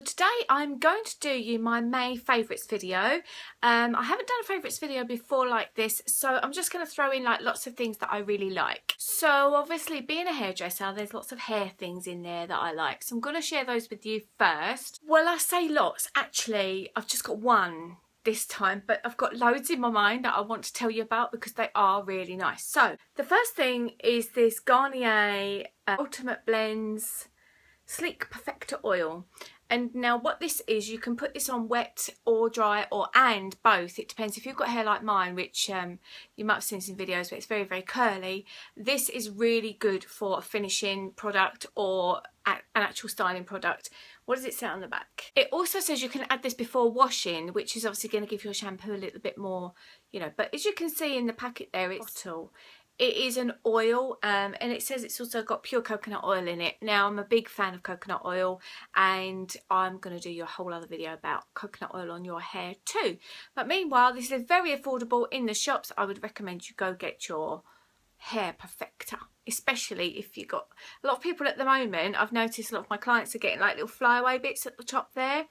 Today I'm going to do you my May favourites video. I haven't done a favourites video before like this, so I'm just going to throw in like lots of things that I really like. So obviously being a hairdresser, there's lots of hair things in there that I like, so I'm going to share those with you first. Well, I say lots, actually I've just got one this time, but I've got loads in my mind that I want to tell you about because they are really nice. So the first thing is this Garnier Ultimate Blends Sleek Perfector Oil. And now what this is, you can put this on wet or dry and both. It depends. If you've got hair like mine, which you might have seen some videos where it's very, very curly, this is really good for a finishing product or an actual styling product. What does it say on the back? It also says you can add this before washing, which is obviously going to give your shampoo a little bit more, you know. But as you can see in the packet there, it's bottle. It is an oil, and it says it's also got pure coconut oil in it. Now, I'm a big fan of coconut oil, and I'm going to do you a whole other video about coconut oil on your hair too. But meanwhile, this is very affordable in the shops. I would recommend you go get your hair perfector, especially if you've got a lot of people at the moment. I've noticed a lot of my clients are getting like little flyaway bits at the top there.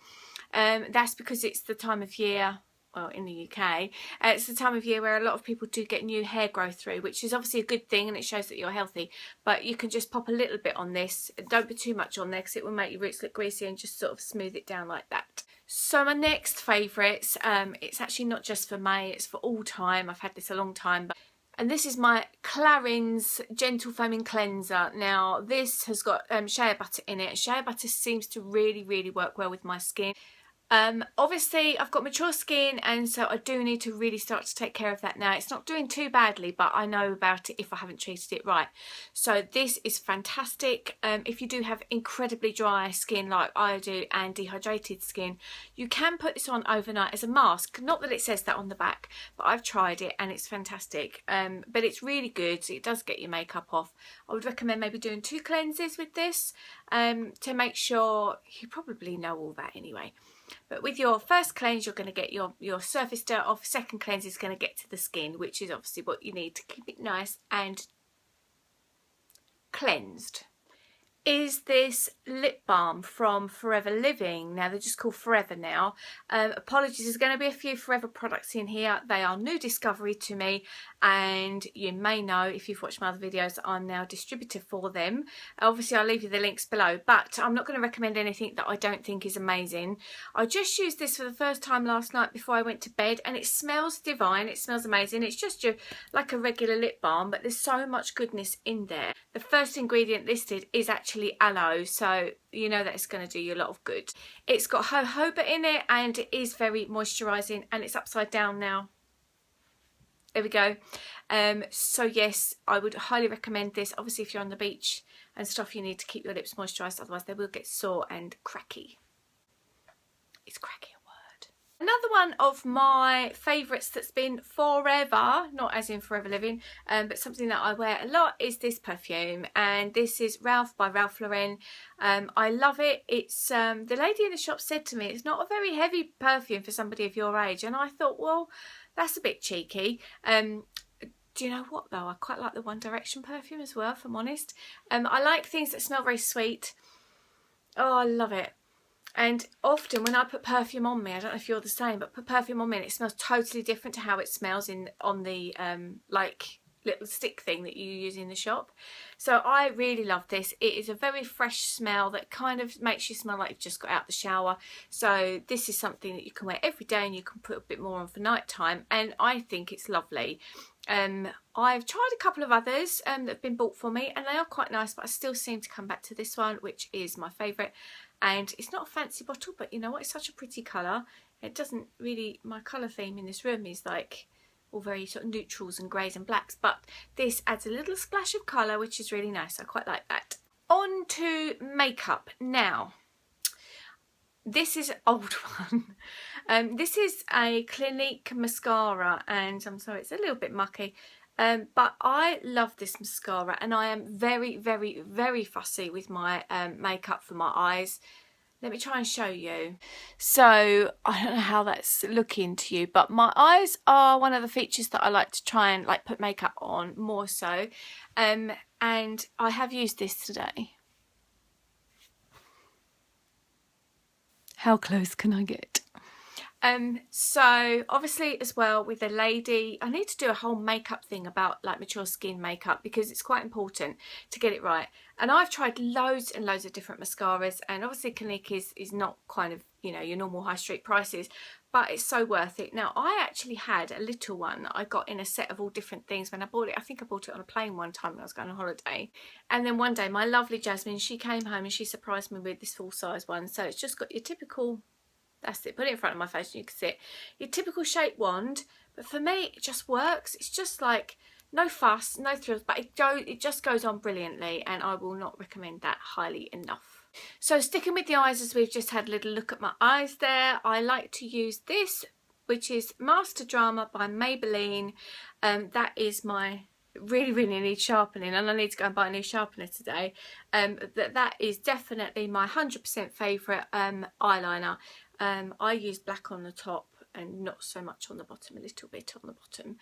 That's because it's the time of year. Well, in the UK, it's the time of year where a lot of people do get new hair growth through, which is obviously a good thing and it shows that you're healthy. But you can just pop a little bit on this. Don't put too much on there because it will make your roots look greasy, and just sort of smooth it down like that. So my next favourites, it's actually not just for May, it's for all time. I've had this a long time. And this is my Clarins Gentle Foaming Cleanser. Now, this has got shea butter in it. Shea butter seems to really, really work well with my skin. Obviously I've got mature skin, and so I do need to really start to take care of that now. It's not doing too badly, but I know about it if I haven't treated it right. So this is fantastic. If you do have incredibly dry skin like I do and dehydrated skin, you can put this on overnight as a mask. Not that it says that on the back, but I've tried it and it's fantastic. But it's really good. It does get your makeup off. I would recommend maybe doing 2 cleanses with this to make sure. You probably know all that anyway. But with your first cleanse, you're going to get your surface dirt off. Second cleanse is going to get to the skin, which is obviously what you need to keep it nice and cleansed. Is this lip balm from Forever Living. Now, they're just called Forever now. Apologies, there's going to be a few Forever products in here. They are new discovery to me, and you may know if you've watched my other videos, I'm now distributor for them. Obviously, I'll leave you the links below, but I'm not going to recommend anything that I don't think is amazing. I just used this for the first time last night before I went to bed, and it smells divine. It smells amazing. It's just like a regular lip balm, but there's so much goodness in there. The first ingredient listed is actually aloe, so you know that it's going to do you a lot of good. It's got jojoba in it, and it is very moisturising, and it's upside down now. There we go. So yes, I would highly recommend this. Obviously, if you're on the beach and stuff, you need to keep your lips moisturised, otherwise they will get sore and cracky. It's cracky. Another one of my favourites that's been forever, not as in Forever Living, but something that I wear a lot, is this perfume. And this is Ralph by Ralph Lauren. I love it. It's the lady in the shop said to me, it's not a very heavy perfume for somebody of your age. And I thought, well, that's a bit cheeky. Do you know what though? I quite like the One Direction perfume as well, if I'm honest. I like things that smell very sweet. Oh, I love it. And often when I put perfume on me, I don't know if you're the same, but put perfume on me and it smells totally different to how it smells on the like little stick thing that you use in the shop. So I really love this. It is a very fresh smell that kind of makes you smell like you've just got out the shower. So this is something that you can wear every day, and you can put a bit more on for night time, and I think it's lovely. I've tried a couple of others that have been bought for me, and they are quite nice, but I still seem to come back to this one, which is my favourite. And it's not a fancy bottle, but you know what, it's such a pretty colour. It doesn't really, my colour theme in this room is like all very sort of neutrals and greys and blacks, but this adds a little splash of colour, which is really nice. I quite like that. On to makeup now. This is an old one. This is a Clinique mascara, and I'm sorry it's a little bit mucky, but I love this mascara, and I am very, very, very fussy with my makeup for my eyes. Let me try and show you. So I don't know how that's looking to you, but my eyes are one of the features that I like to try and like put makeup on more so, and I have used this today. How close can I get? So obviously as well with a lady, I need to do a whole makeup thing about like mature skin makeup because it's quite important to get it right. And I've tried loads and loads of different mascaras, and obviously Clinique is not kind of, you know, your normal high street prices, but it's so worth it. Now I actually had a little one that I got in a set of all different things when I bought it. I think I bought it on a plane one time when I was going on holiday. And then one day my lovely Jasmine, she came home and she surprised me with this full size one. So it's just got your typical, that's it, put it in front of my face and you can see it, your typical shape wand, but for me it just works. It's just like no fuss, no thrills, but it just goes on brilliantly, and I will not recommend that highly enough. So sticking with the eyes, as we've just had a little look at my eyes there, I like to use this, which is Master Drama by Maybelline. That is my really need sharpening, and I need to go and buy a new sharpener today. That is definitely my 100% favourite eyeliner. I use black on the top and not so much on the bottom, a little bit on the bottom.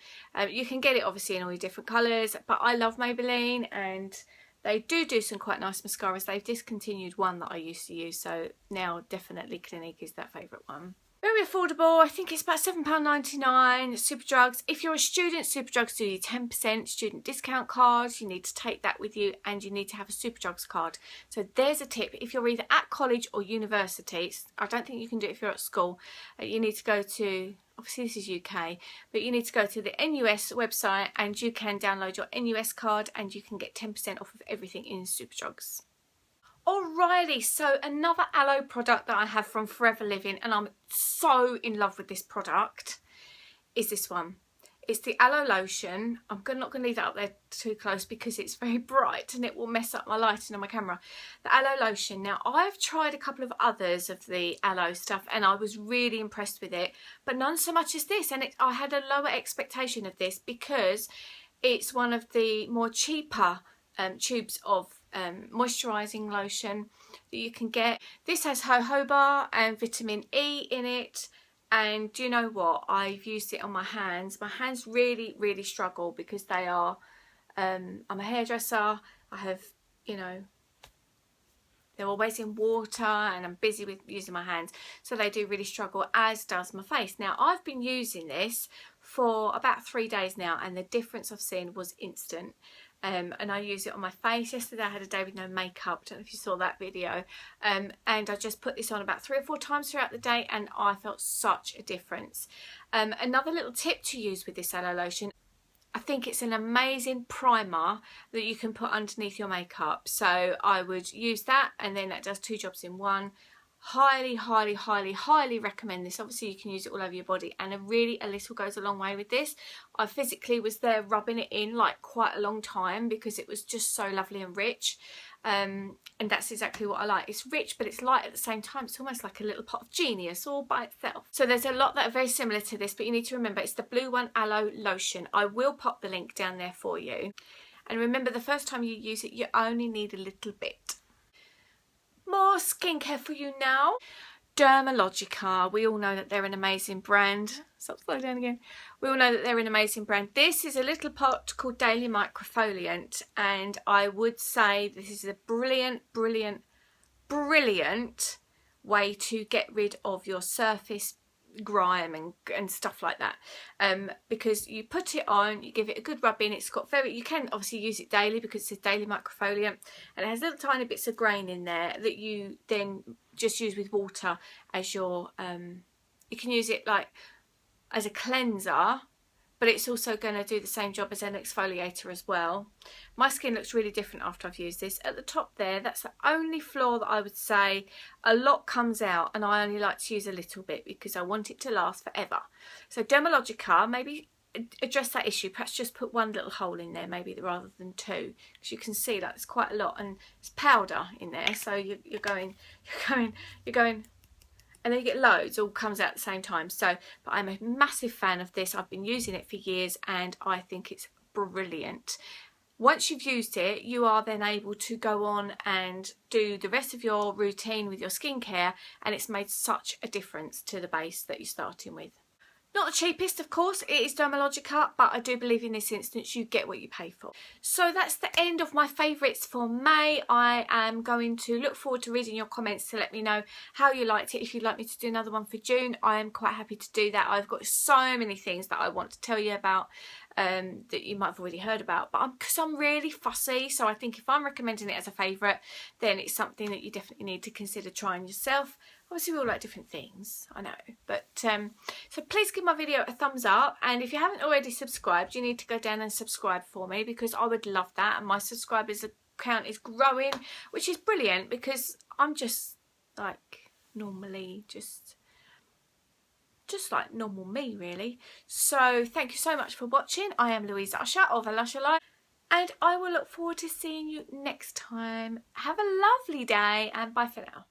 You can get it obviously in all your different colours, but I love Maybelline, and they do some quite nice mascaras. They've discontinued one that I used to use, so now definitely Clinique is that favourite one. Very affordable. I think it's about £7.99. Superdrugs. If you're a student, Superdrugs do you 10% student discount cards. You need to take that with you, and you need to have a Superdrugs card. So there's a tip. If you're either at college or university, I don't think you can do it if you're at school. You need to go to, obviously this is UK, but you need to go to the NUS website and you can download your NUS card and you can get 10% off of everything in Superdrugs. Alrighty, so another aloe product that I have from Forever Living, and I'm so in love with this product, is this one. It's the aloe lotion. I'm not going to leave that up there too close because it's very bright and it will mess up my lighting on my camera. The aloe lotion. Now I've tried a couple of others of the aloe stuff and I was really impressed with it, but none so much as this, and I had a lower expectation of this because it's one of the more cheaper tubes of moisturising lotion that you can get. This has jojoba and vitamin E in it, and do you know what, I've used it on my hands. My hands really struggle because they are I'm a hairdresser. I have, you know, they're always in water and I'm busy with using my hands, so they do really struggle, as does my face. Now I've been using this for about 3 days now, and the difference I've seen was instant. And I use it on my face. Yesterday I had a day with no makeup, don't know if you saw that video, and I just put this on about 3 or 4 times throughout the day and I felt such a difference. Another little tip to use with this aloe lotion, I think it's an amazing primer that you can put underneath your makeup. So I would use that, and then that does 2 jobs in one. Highly recommend this. Obviously you can use it all over your body, and a little goes a long way with this. I physically was there rubbing it in like quite a long time because it was just so lovely and rich, and that's exactly what I like. It's rich but it's light at the same time. It's almost like a little pot of genius all by itself. So there's a lot that are very similar to this, but you need to remember it's the Blue One Aloe Lotion. I will pop the link down there for you, and remember the first time you use it you only need a little bit. More skincare for you now. Dermalogica. We all know that they're an amazing brand. Stop, slow down again. We all know that they're an amazing brand. This is a little pot called Daily Microfoliant, and I would say this is a brilliant way to get rid of your surface grime and stuff like that, because you put it on, you give it a good rub in. It's got you can obviously use it daily because it's Daily Microfoliant, and it has little tiny bits of grain in there that you then just use with water as your you can use it like as a cleanser, but it's also going to do the same job as an exfoliator as well. My skin looks really different after I've used this. At the top there, that's the only flaw that I would say. A lot comes out, and I only like to use a little bit because I want it to last forever. So Dermalogica, maybe address that issue. Perhaps just put 1 little hole in there maybe rather than 2, because you can see that there's quite a lot, and it's powder in there, so you're going and then you get loads, all comes out at the same time. So, but I'm a massive fan of this. I've been using it for years and I think it's brilliant. Once you've used it, you are then able to go on and do the rest of your routine with your skincare, and it's made such a difference to the base that you're starting with. Not the cheapest, of course, it is Dermalogica, but I do believe in this instance you get what you pay for. So that's the end of my favourites for May. I am going to look forward to reading your comments to let me know how you liked it. If you'd like me to do another one for June, I am quite happy to do that. I've got so many things that I want to tell you about that you might have already heard about, but because I'm really fussy, so I think if I'm recommending it as a favourite, then it's something that you definitely need to consider trying yourself. Obviously we all like different things, I know, but so please give my video a thumbs up, and if you haven't already subscribed, you need to go down and subscribe for me, because I would love that, and my subscribers account is growing, which is brilliant, because I'm just like normally just like normal me, really. So thank you so much for watching. I am Louisa Usher of A Lusher Life, and I will look forward to seeing you next time. Have a lovely day, and bye for now.